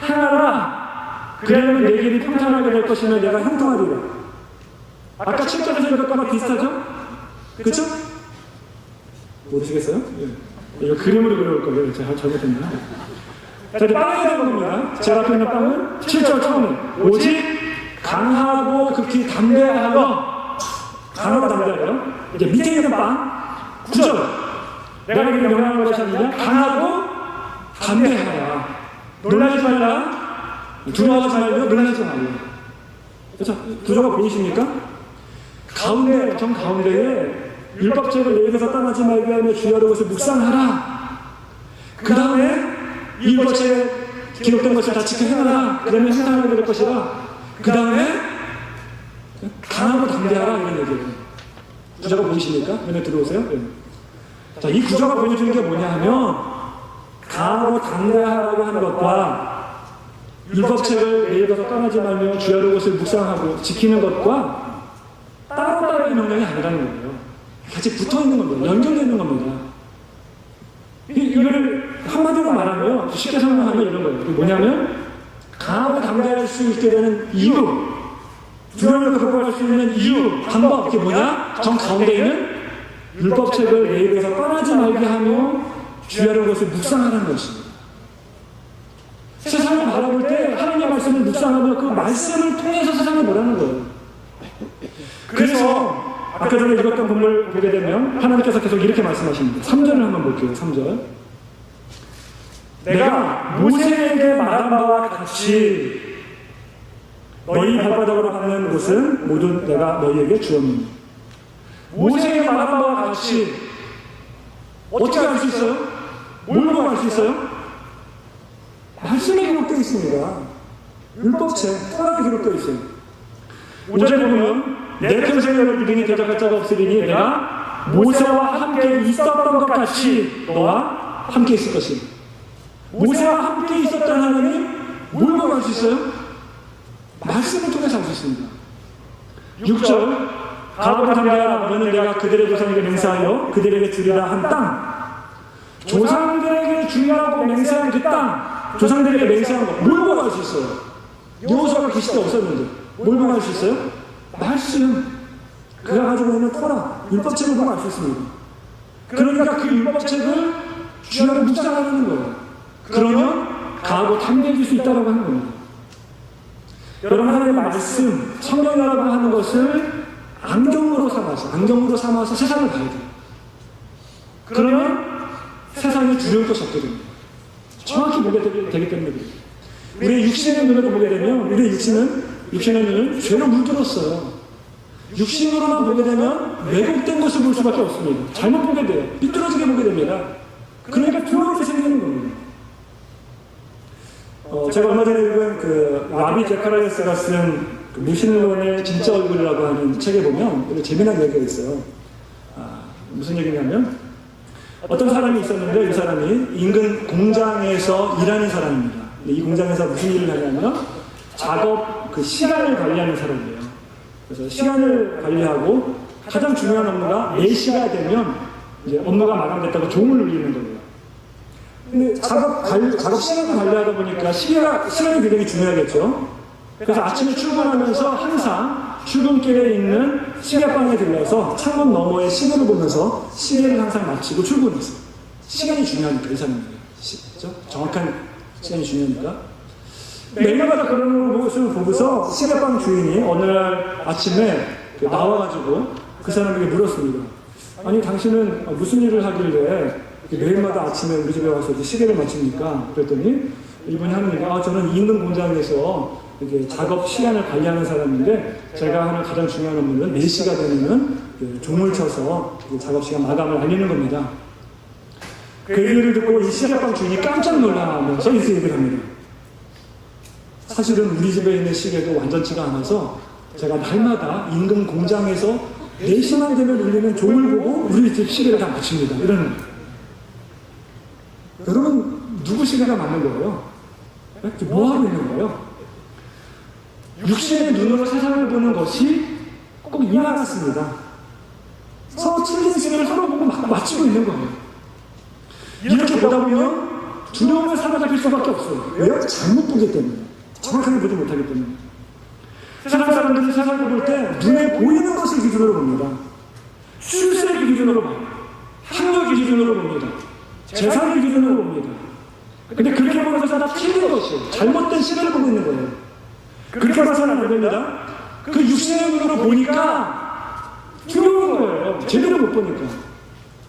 A: 행하라. 그러면 내 길이 평탄하게 될 것이며 내가 형통하리라. 아까 7절에서 이것과 비슷하죠? 그쵸? 모르시겠어요? 예. 이거 그림으로 그려올 거예요. 제가 잘못했나? 자, 이제 빵이 되는 겁니다. 제 앞에 있는 빵은 7절 처음에 오직 강하고 극히 담대하여 강하고 담대하여 이제 밑에 있는 빵 9절 내가 이렇게 명령한 것이 아니냐 강하고 담대하라. 놀라지 말라. 두려워하지 말고 놀라지 말라. 그렇죠? 구조가 보이십니까? 가운데, 정 가운데에 율법책을 내 입에서 떠나지 말게 하며 주야로 그것을 묵상하라. 그 다음에 이 율법책에 기록된 것을 다 지켜 행하라. 그러면 형통하게 될 것이라. 그 다음에 강하고 담대하라 이런 얘기예요. 구조가 보이십니까? 눈에 들어오세요? 네. 자, 이 구조가 보여주는 게 뭐냐 하면 강하고 담대하라고 하는 것과 율법책을 내 입에서 떠나지 말며 주야로 그것을 묵상하고 지키는 것과 따로따로의 명령이 아니라는 거예요. 같이 붙어있는 겁니다. 연결되어 있는 겁니다. 이거를 한마디로 말하면 쉽게 설명하면 이런 거예요. 뭐냐면 강하고 담대할 수 있게 되는 이유, 두려움을 극복할 수 있는 이유, 방법, 그게 뭐냐? 정 가운데 있는 율법책을 내 입에서 떠나지 말게 하며 주야로 그것을 묵상하라는 것입니다. 세상을 바라볼 때 하나님의 말씀을 묵상하며 그 말씀을 통해서 세상을 보라는 거예요. 그래서 아까 전에 읽었던 본문을 보게 되면 하나님께서 계속 이렇게 말씀하십니다. 3절을 한번 볼게요. 3절. 내가 모세에게 말한 바와 같이 너희 발바닥으로 밟는 곳은 모두 내가 너희에게 주었느니. 모세에게 말한 바와 같이 어떻게 알 수 있어요? 뭘 보고 알 수 있어요? 말씀에 기록되어 있습니다. 율법책, 토라에 기록되어 있어요. 5절에 보면 내 평생에 너희들이 대적할 자가 없으리니 내가 모세와 함께 있었던 것 같이 너와 함께 있을 것이다. 모세와 함께 있었던 하나님 뭘 보고 알 수 있어요? 말씀을 통해서 알 수 있습니다. 6절 가보고 담대하라. 너는 내가 그들의 조상에게 맹세하여 그들에게 주리라 한 땅. 조상들에게 주리라고 맹세한 그 땅. 조상들에게 맹세한 거 뭘 보고 알 수 있어요? 여호수아가 계실 때 없었는데 뭘 보고 알 수 있어요? 말씀. 그가 가지고 있는 토라, 율법책을 보고 알 수 있습니다. 그러니까 그 율법책을 주야로 묵상하는 거예요. 그러면 가하고 담대해질 수 있다고 하는 겁니다. 여러분, 하나님의 말씀, 성경이라고 하는 것을 안경으로 삼아서 세상을 봐야 돼요. 그러면 세상에 두려울 것이 없게 됩니다. 정확히 보게 되기 때문에 그래요. 우리의 육신의 눈으로 보게 되면 우리의 육신의 눈은 죄로 물들었어요. 육신으로만 보게 되면 왜곡된 것을 볼 수밖에 없습니다. 잘못 보게 돼요. 삐뚤어지게 보게 됩니다. 그러니까 두려울 게 생기는 겁니다. 제가 얼마 전에 읽은 그 라비 제카라이스가 쓴 그 무신론의 진짜 얼굴이라고 하는 책에 보면 재미난 얘기가 있어요. 무슨 얘기냐면 어떤 사람이 있었는데 이 사람이 인근 공장에서 일하는 사람입니다. 이 공장에서 무슨 일을 하냐면 작업 그 시간을 관리하는 사람이에요. 그래서 시간을 관리하고 가장 중요한 업무가 4시가 되면 이제 업무가 마감됐다고 종을 울리는 거예요. 근데 작업 시간을 관리하다 보니까 시간이 굉장히 중요하겠죠. 그래서 아침에 출근하면서 항상 출근길에 있는 시계방에 들러서 창문 너머에 시계를 보면서 시계를 항상 마치고 출근했어요. 시간이 중요하니까 이 사람은. 그렇죠? 정확한 시간이 중요하니까. 매일마다 그런 모습을 보고서 시계방 주인이 어느 날 아침에 나와가지고 그 사람에게 물었습니다. 아니, 당신은 무슨 일을 하길래 매일마다 아침에 우리 집에 와서 시계를 맞춥니까? 그랬더니 이분이 하는 얘기가 저는 인근 공장에서 이렇게 작업 시간을 관리하는 사람인데 제가 하는 가장 중요한 업무는 4시가 되면 종을 쳐서 작업 시간 마감을 알리는 겁니다. 그 얘기를 듣고 이 시계방 주인이 깜짝 놀라면서 이렇게 얘기를 합니다. 사실은 우리 집에 있는 시계도 완전치가 않아서 제가 날마다 인근 공장에서 4시만 되면 울리는 종을 보고 우리 집 시계를 다 맞춥니다. 이러는 거예요. 여러분, 누구 시계가 맞는 거예요? 뭐 하고 있는 거예요? 육신의 눈으로 세상을 보는 것이 꼭 이와 같습니다. 서로 틀린 시계를 서로 보고 맞추고 있는 거예요. 이렇게 보다 보면 두려움을 사로잡힐 수밖에 없어요. 왜요? 잘못 보기 때문에. 정확하게 보지 못하기 때문에. 세상 사람들이 세상을 볼 때 눈에 보이는 것을 기준으로 봅니다. 출세의 기준으로 봐요. 학력의 기준으로 봅니다. 재산의 기준으로 봅니다. 근데 그렇게 보는 것은 다 틀린 것이에요. 잘못된 시계를 보고 있는 거예요. 그렇게 봐서는 안 됩니다. 그 육신의 눈으로 보니까 두려운 거예요. 제대로 못 보니까.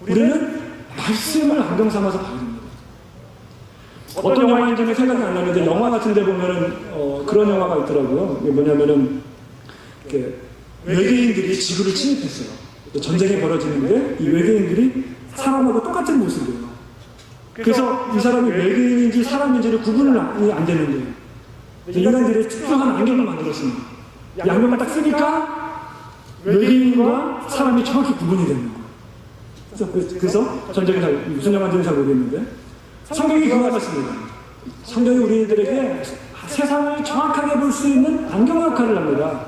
A: 우리는 말씀을 안경 삼아서 봐야 됩니다. 어떤 영화인지는 생각이 안 나는데 영화 같은 데 보면은 그런 영화가 있더라고요. 이게 뭐냐면은 외계인들이 지구를 침입했어요. 전쟁이 벌어지는데 이 외계인들이 사람하고 똑같은 모습이에요. 그래서 이 사람이 외계인인지 사람인지를 구분을 안 되는데 인간들이 특수한 안경을 만들었습니다. 이 안경을 딱 쓰니까 외계인과 사람이 정확히 구분이 되는 거예요. 그래서 전쟁이 무슨 영화인지는 잘 모르겠는데 성경이 그와 같습니다. 성경이 우리들에게 세상을 정확하게 볼 수 있는 안경 역할을 합니다.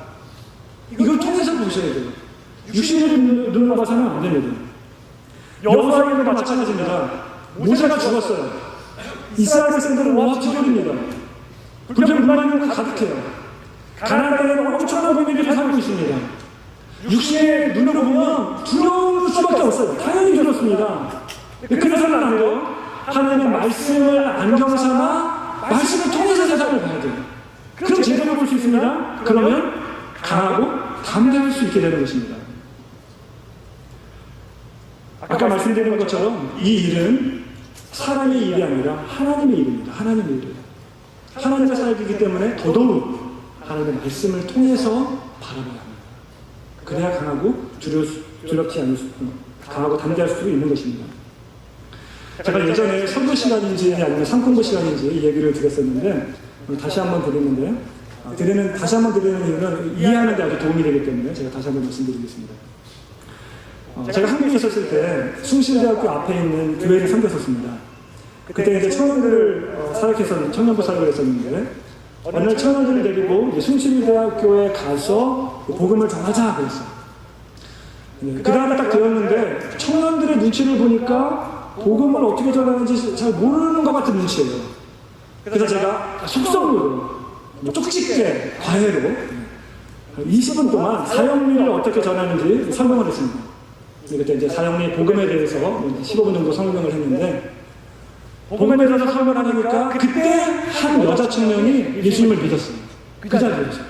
A: 이걸 통해서 보셔야 돼요. 육신의 눈으로 봐서는 안 됩니다. 여호수아에도 마찬가지입니다. 모세가 죽었어요. 이스라엘 백성들은 오합지졸입니다. 불평불만이 가득해요. 가나안 땅에는 엄청난 비밀들이 살고 있습니다. 육신의 눈으로 보면 두려울 수밖에 없어요. 당연히 그렇습니다. 그래서는 안 돼요. 하나님의 말씀을 안경 삼아 말씀을 통해서 세상을 봐야 돼요. 그럼 제대로 볼 수 있습니다. 그러면 강하고 담대할 수 있게 되는 것입니다. 아까 말씀드린 것처럼 이 일은 사람의 일이 아니라 하나님의 일입니다. 하나님의 일이에요. 하나님의 사역이기 때문에 더더욱 하나님의 말씀을 통해서 바라봐야 합니다. 그래야 강하고 두렵지 않을 수, 강하고 담대할 수 있는 것입니다. 제가 예전에 선교 시간인지 아니면 상품부 시간인지 이 얘기를 드렸었는데 다시 한번 다시 한번 드리는 이유는 이해하는 데 아주 도움이 되기 때문에 제가 다시 한번 말씀드리겠습니다. 제가 한국에 있었을 때 숭실대학교 앞에 있는 교회를 섬겼었습니다. 그때 이제 청년들을 사역해서 청년부 사역을 했었는데 어느 날 청년들을 데리고 숭실대학교에 가서 복음을 전하자 그랬어요. 그 다음에 딱 되었는데 청년들의 눈치를 보니까 복음을 어떻게 전하는지 잘 모르는 것 같은 눈치예요. 그래서 제가 속성으로 쪽집게 과외로 20분 동안 사형리를 어떻게 전하는지 설명을 했습니다. 그때 이제 사형리 복음에 대해서 15분 정도 설명을 했는데, 복음에 대해서 설명을 하니까 그때 한 여자 청년이 예수님을 믿었어요. 그 자리에서.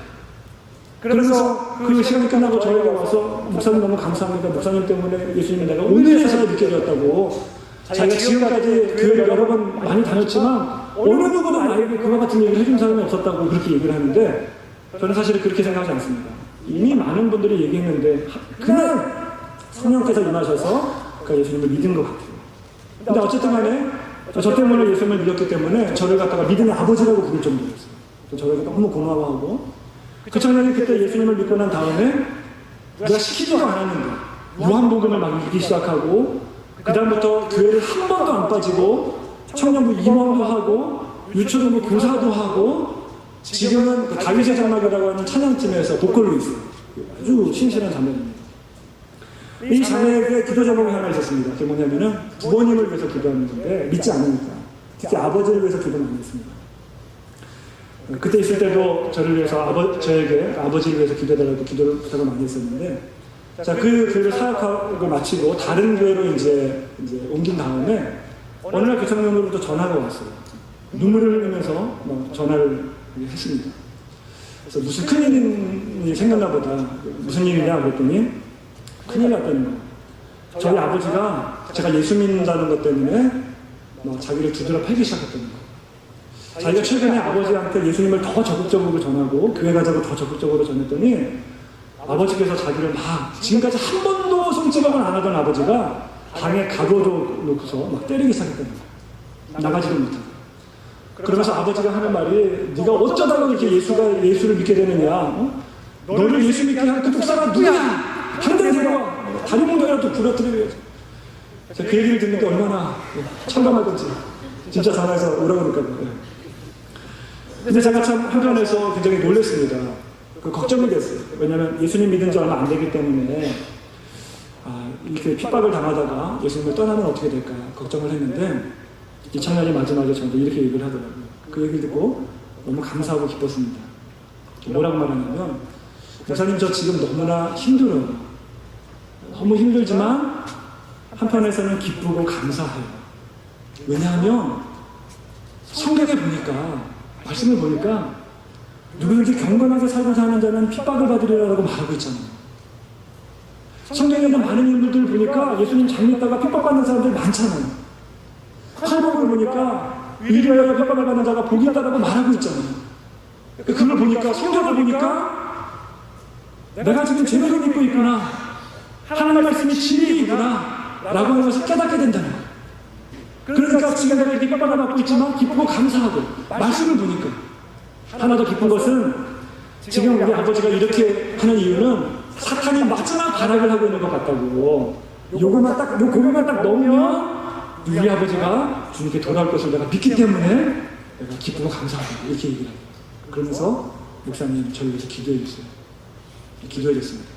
A: 그래서 그 시간이 끝나고 저에게 와서 목사님 너무 감사합니다. 목사님 때문에 예수님을 내가 은혜에서 믿게 되었다고. 자기가 지금까지 교회를 여러 번 많이 다녔지만 어느 누구도 나에게 그와 같은 얘기를 해준 사람이 없었다고 그렇게 얘기를 하는데, 저는 사실 그렇게 생각하지 않습니다. 이미 많은 분들이 얘기했는데 그날 성령께서 임하셔서 그 예수님을 믿은 것 같아요. 근데 어쨌든 간에 저 때문에 예수님을 믿었기 때문에 저를 갖다가 믿음의 아버지라고 부를 정도였어요. 저를 너무 고마워하고, 그 청년이 그때 예수님을 믿고 난 다음에 내가 시키지도 않았는데 요한복음을 막 읽기 시작하고, 그 다음부터 교회를 한 번도 안 빠지고 청년부 임원도 하고 유초등부 교사도 하고, 지금은 그 다윗의 장막이라고 하는 찬양팀에서 보컬로 있어요. 아주 신실한 자매입니다. 이 자매에게 기도 제목이 하나 있었습니다. 그게 뭐냐면은 부모님을 위해서 기도하는 건데 믿지 않으니까, 특히 아버지를 위해서 기도는 안 했습니다. 그때 있을 때도 저를 위해서 저에게 아버지를 위해서 기도해달라고 기도를 부탁을 많이 했었는데, 자, 그 교회를 사역하고 마치고 다른 교회로 이제 옮긴 다음에 어느 날 그 청년으로부터 전화가 왔어요. 눈물을 흘리면서 전화를 했습니다. 그래서 무슨 큰일이 생겼나 보다. 무슨 일이냐 그랬더니 큰일 났다는 거예요. 저희 아버지가 제가 예수 믿는다는 것 때문에 자기를 두드려 패기 시작했다는 거예요. 자기가 최근에 아버지한테 예수님을 더 적극적으로 전하고 교회 가자고 더 적극적으로 전했더니, 아버지께서 자기를 막 지금까지 한 번도 손찌검을 안 하던 아버지가 방에 가둬놓고서 막 때리기 시작했다는 거예요. 나가지도 못하고. 그러면서 아버지가 하는 말이, 네가 어쩌다가 이렇게 예수를 믿게 되느냐, 너를 예수 믿게 한 그 독사가 누구야? 당장 데려와. 다리 몽둥이라도 부러뜨려야지. 제가 그 얘기를 듣는데 얼마나 참담하던지 진짜 전화해서 오라고 그럴까요. 근데 제가 참 한편에서 굉장히 놀랐습니다. 걱정이 됐어요. 왜냐하면 예수님 믿은 지 얼마 안 되기 때문에 이렇게 핍박을 당하다가 예수님을 떠나면 어떻게 될까 걱정을 했는데, 이 청년이 마지막에 저한테 이렇게 얘기를 하더라고요. 그 얘기를 듣고 너무 감사하고 기뻤습니다. 뭐라고 말하냐면, 목사님 저 지금 너무나 힘들어요. 너무 힘들지만 한편에서는 기쁘고 감사해요. 왜냐하면 성경에 보니까, 말씀을 보니까 누구든지 경건하게 살고 사는 자는 핍박을 받으리라고 말하고 있잖아요. 성경에 있는 많은 인물들 보니까 예수님 잘 믿다가 핍박받는 사람들 많잖아요. 칼복을 보니까 의리하여 핍박을 받는 자가 복이 있다고 말하고 있잖아요. 그걸 보니까, 성경을 보니까 내가 지금 제대로 믿고 있구나, 하나님 말씀이 진리이구나 라고 하는 것을 깨닫게 된다는 거예요. 그러니까 지금 내가 이렇게 핍박을 받고 있지만 기쁘고 감사하고, 말씀을 보니까 하나 더 기쁜 것은, 지금 우리 아버지가 이렇게 하는 이유는 사탄이 마지막 발악을 하고 있는 것 같다고, 요거만 딱 넘으면 우리 아버지가 주님께 돌아올 것을 내가 믿기 때문에 내가 기쁘고 감사하다, 이렇게 얘기를 해요. 그러면서 목사님 저를 위해서 기도해 주세요. 기도해 줬습니다.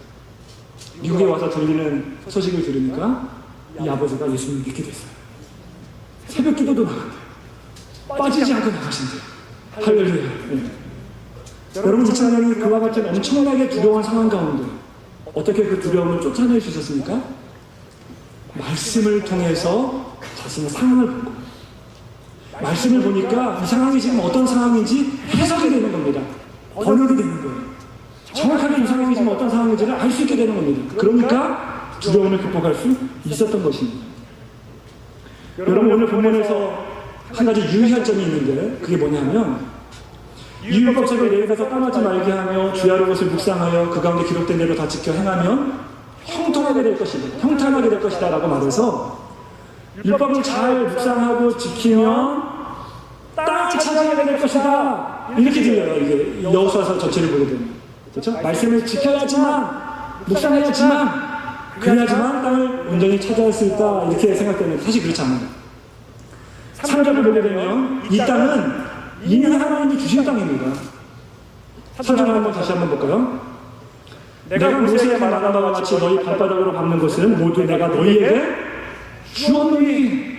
A: 미국에 와서 들리는 소식을 들으니까 이 아버지가 예수님을 믿게 됐어요. 새벽 기도도 나간대요. 빠지지 않고 나가신대요. 할렐루야. 네. 여러분, 이 청년이 그와 같은 엄청나게 두려운 상황 가운데 어떻게 그 두려움을 쫓아낼 수 있었습니까? 말씀을 통해서 자신의 상황을 본 거예요. 말씀을 보니까 이 상황이 지금 어떤 상황인지 해석이 되는 겁니다. 번역이 되는 거예요. 정확하게 이 상황이 지금 어떤 상황인지를 알 수 있게 되는 겁니다. 그러니까 두려움을 극복할 수 있었던 것입니다. 여러분, 오늘 본문에서 한 가지 유의할 점이 있는데, 그게 뭐냐면, 율법책을 내 입에서 떠나지 말게 하며 주야로 것을 묵상하여 그 가운데 기록된 대로 다 지켜 행하면 형통하게 될 것이다, 형통하게 될 것이다 라고 말해서, 율법을 잘 묵상하고 지키면 땅을 차지하게 될 것이다, 이렇게 들려요. 이게 여호수아서 전체를 보게 되면, 그렇죠? 말씀을 지켜야지만, 묵상해야지만, 그래야지만 땅을 온전히 차지할 수 있다, 이렇게 생각되는데 사실 그렇지 않아요. 3절을 보게 되면 이 땅은 이미 하나님이 주신 땅입니다. 3절을 한번 다시 한번 볼까요? 내가 모세에게 말한 바와 같이 너희 발바닥으로 밟는 것은 모두 내가 너희에게 주었노니.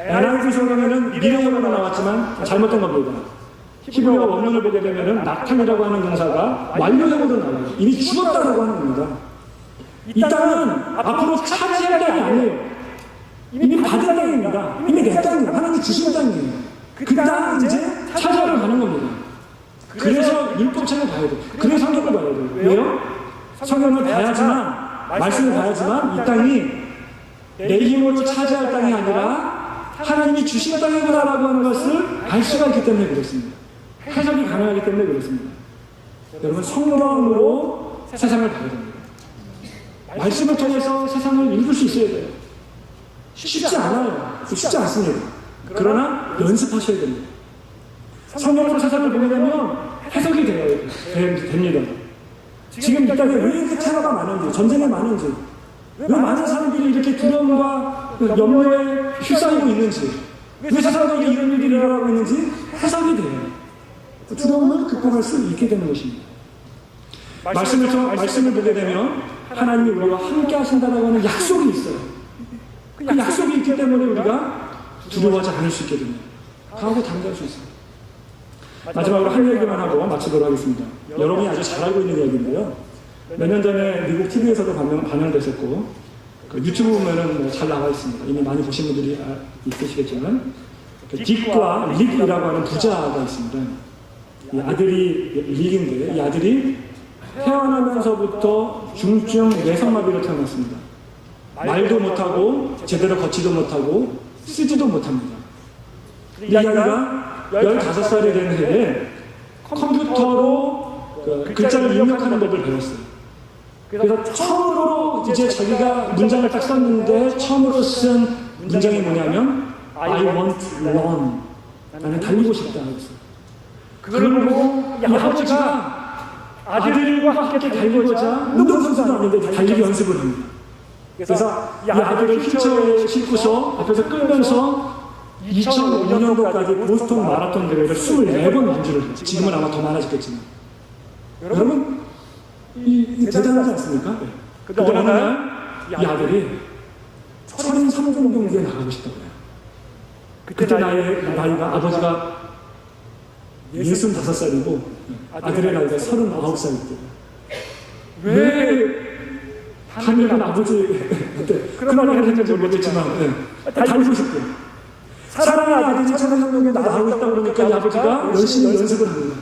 A: NIV 성경에는 미래형으로 나왔지만 잘못된 겁니다. 히브리어 원문을 보게 되면 나탄이라고 하는 동사가 완료형으로 나와요. 이미 죽었다라고 하는 겁니다. 이 땅은 앞으로 차지할 땅이 아니에요. 이미 받은 땅입니다. 이미 내 땅이에요. 하나님 주신 땅이에요. 그 땅을 이제 차지하러 가는 겁니다. 그래서 율법책을 봐야 돼요. 그래서 성경을 봐야 돼요. 왜요? 성경을 봐야지만, 말씀을 봐야지만 이 땅이 내 힘으로 차지할 땅이 아니라 하나님이 주신 땅이구나라고 하는 것을 알 수가 있기 때문에 그렇습니다. 해석이 가능하기 때문에 그렇습니다. 여러분, 성경으로 세상을 봐야 됩니다. 말씀을 통해서 세상을 읽을 수 있어야 돼요. 쉽지 않아요. 쉽지 않습니다. 그러나 연습하셔야 됩니다. 성경으로 세상을 보게 되면 해석이 됩니다. 지금 이 땅에 왜 이렇게 테러가 많은지, 전쟁이 많은지, 왜 많은 사람들이 이렇게 두려움과 염려에 휩싸이고 있는지, 왜 세상에 이런 일이 일어나고 있는지 해석이 돼요. 두려움을 극복할 수 있게 되는 것입니다. 말씀을 보게 되면 하나님이 우리와 함께 하신다고 하는 약속이 있어요. 그 약속이 있기 때문에 우리가 두려워하지 않을 수 있게 됩니다. 강하고 담대할 수 있습니다. 마지막으로 한 얘기만 하고 마치도록 하겠습니다. 여러분이 아주 잘 알고 있는 이야기인데요. 몇 년 전에 미국 TV에서도 반영됐었고, 그 유튜브 보면은 잘 나와 있습니다. 이미 많이 보신 분들이 있으시겠지만, 딕과 릭이라고 하는 부자가 있습니다. 이 아들이 릭인데, 이 아들이 태어나면서부터 중증 뇌성마비로 태어났습니다. 말도 못하고 제대로 걷지도 못하고 쓰지도 못합니다. 이 아이가 15살이 된 해에 컴퓨터로 글자를 입력하는 법을 배웠어요. 그래서 처음으로 이제 자기가 문장을 딱 썼는데 처음으로 쓴 문장이 뭐냐면 I want to run. 나는 달리고 싶다 했어요. 그걸 보고 이 아버지가 아들과 함께 달리고자 운동선수도 아닌데 달리기 연습을 합니다. 그래서 이 아들을 휠체어에 싣고서 앞에서 끌면서 2005년도까지 보스턴 마라톤 대회를 24번 완주를 해요. 지금은 아마 더 많아졌겠지만. 여러분, 이 대단하지 않습니까? 네. 그런데 어느 날 이 아들이 33종 경기에 나가고 싶다고 해요. 그때 나이가 아버지가 65살이고 아들의 나이가 39살일 때. 왜 한국은 아버지한테 그런 말을 했는지 모르겠지만 달리고 싶대요. 사랑하는 아들이 천하장로에 나가고 있다고 그러니까 이 아버지가 열심히 연습을 합니다.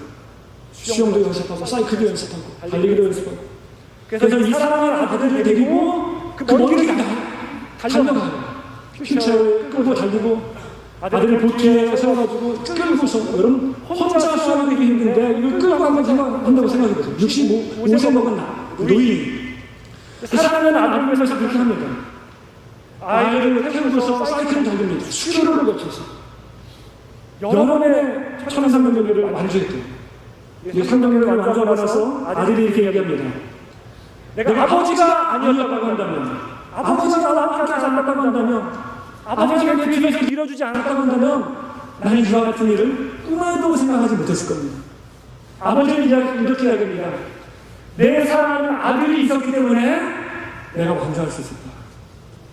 A: 수영도 연습하고 사이클도 연습하고 달리기도 연습하고. 그래서 이 사랑하는 아들을 데리고 그 먼 길을 달려가요. 휠체어에 끌고 달리고 아들을 보트에 세워가지고 끌고서 여러분 혼자 수영하기 힘든데 이걸 끌고 한다고 생각해보세요. 65세 먹은 노인. 사랑하는 아들을 위해서 그렇게 합니다. 아이를 태우고서 사이클을 달립니다. 수교로를 거쳐서 여러 번의 1300명을 완주했대요. 이 300명을 완주하고 나서 아들이 이렇게 얘기합니다. 내가 아버지가 아니었다고 한다면, 아버지가 나와 함께 하지 않았다고 한다면, 아버지가 내 뒤에서 밀어주지 않았다고 한다면 나는 이와 같은 일을 꿈에도 생각하지 못했을 겁니다. 아버지는 이렇게 이야기합니다. 내 사랑하는 아들이 있었기 때문에 내가 완주할 수 있었다.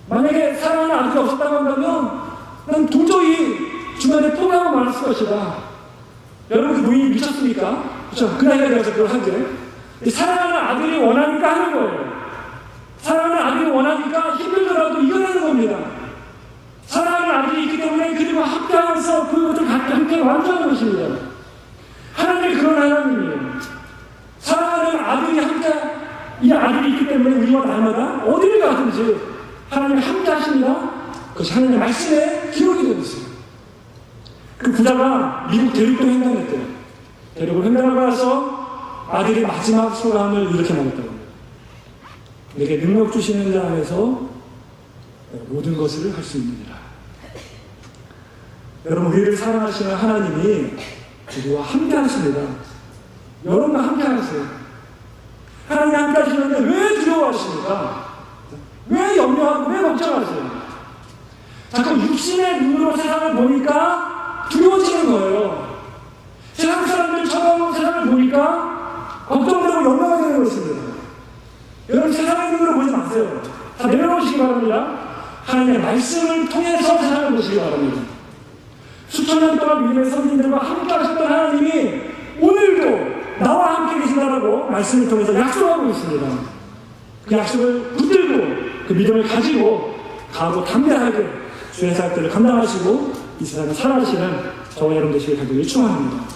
A: 만약에 사랑하는 아들이 없었다고 한다면 난 도저히 중간에 포기하고 말았을 것이다. 여러분 그 노인이 미쳤습니까? 그렇죠? 그 나이가 되어서 그걸 하죠. 사랑하는 아들이 원하니까 하는 거예요. 사랑하는 아들이 원하니까 힘들더라도 이겨내는 겁니다. 사랑하는 아들이 있기 때문에 그들과 함께하면서 그것을 함께 완주하는 것입니다. 하나님이 그런 하나님이에요. 사랑하는 아들이 함께, 이 아들이 있기 때문에 우리와 날마다 어디를 가든지 하나님이 함께 하십니다. 그것이 하나님의 말씀에 기록이 되어 있어요. 그 부자가 미국 대륙도 횡단했대요. 대륙을 횡단하고 나서 아들이 마지막 소감을 이렇게 말했다고 합니다. 내게 능력 주시는 자 안에서 모든 것을 할 수 있느니라. 여러분, 우리를 사랑하시는 하나님이 우리와 함께 하십니다. 여러분과 함께 하세요. 하나님이 함께 하시는데 왜 두려워하십니까? 왜 염려하고 왜 걱정하세요? 자꾸 육신의 눈으로 세상을 보니까 두려워지는 거예요. 세상 사람들처럼 세상을 보니까 걱정되고 염려가 되는 것입니다. 여러분 세상의 눈으로 보지 마세요. 다 내려놓으시기 바랍니다. 하나님의 말씀을 통해서 세상을 보시기 바랍니다. 수천 년 동안 믿음의 선진들과 함께 하셨던 하나님이 오늘도 나와 함께 계신다라고 말씀을 통해서 약속하고 있습니다. 그 약속을 붙들고 그 믿음을 가지고 가고 담대하게 주의 사역들을 감당하시고 이 세상을 살아가시는 저와 여러분 되시길 간절히 축원합니다.